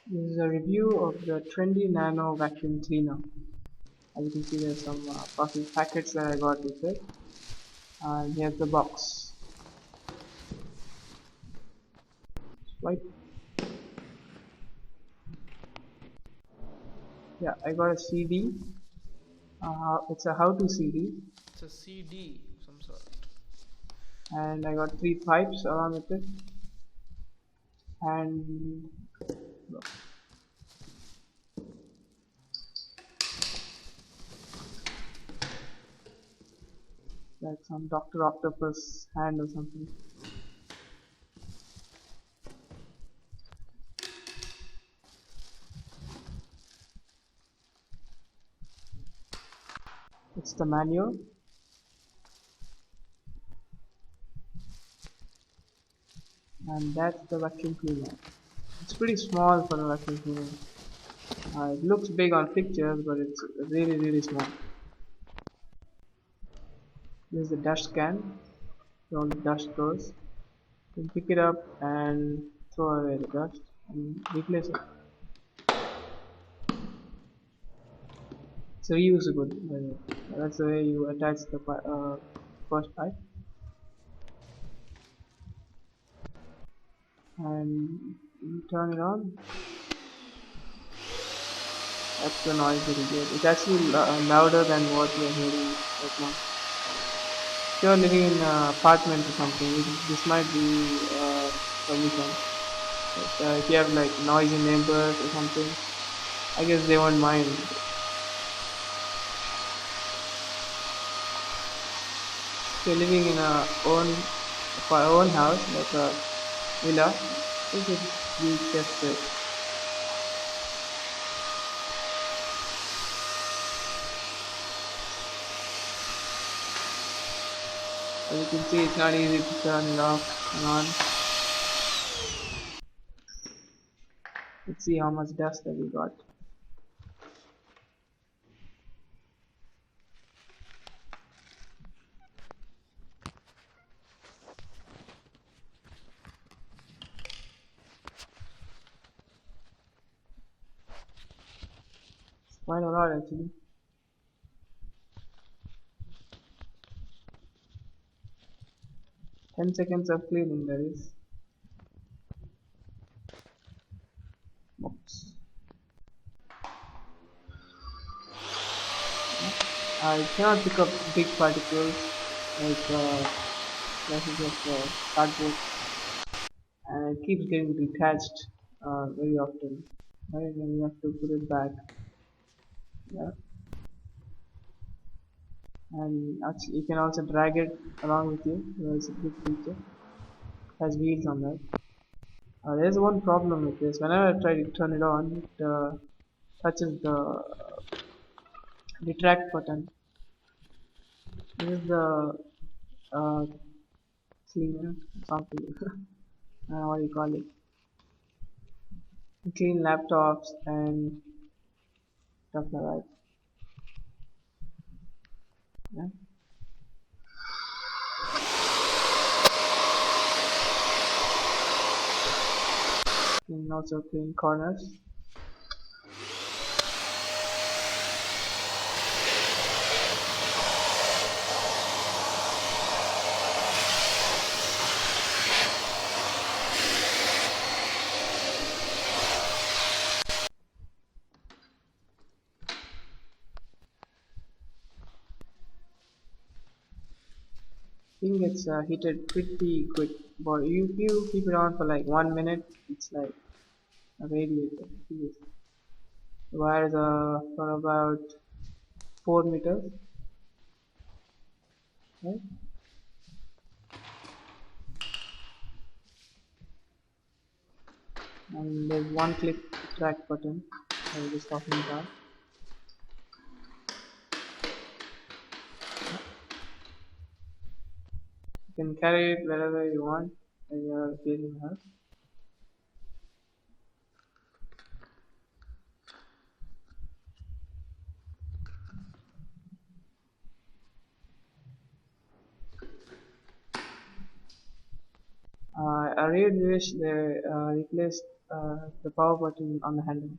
This is a review of the Trendy Nano vacuum cleaner. As you can see, there's some puffy packets that I got with it, and here's the box. Right? Yeah, I got a CD. It's a how-to CD, It's a CD of some sort. and I got three pipes along with it, and like some Doctor Octopus hand or something. It's the manual, and that's the vacuum cleaner. It's pretty small for a vacuum cleaner. It looks big on pictures, but it's really small. This is the dust can, where all the dust goes. You can pick it up and throw away the dust and replace it. It's reusable, by the way. That's the way you attach the first pipe, and you turn it on. That's the noise that you get. It's actually louder than what you're hearing right now. If you're living in an apartment or something, this might be solution. But if you have like noisy neighbors or something, I guess they won't mind. If you're living in own house, like a villa, it should be just great. As you can see, it's not easy to turn it off and on. Let's see how much dust that we got. It's quite a lot actually. 10 seconds of cleaning, that is. Oops. I cannot pick up big particles like pieces of cardboard, and it keeps getting detached very often. Right, and you have to put it back. Yeah, and actually you can also drag it along with you. There's a good feature. It has wheels on that. There's one problem with this. Whenever I try to turn it on, it touches the retract button. This is the uh, cleaner, something. What do you call it? Clean laptops and stuff like that. Yeah. You can also clean corners. Thing gets heated pretty quick, but if you keep it on for like 1 minute, it's like a radiator. The wires are for about 4 meters, right? And there's one click track button. I was just talking about. You can carry it wherever you want when you're cleaning the house. I really wish they replaced the power button on the handle.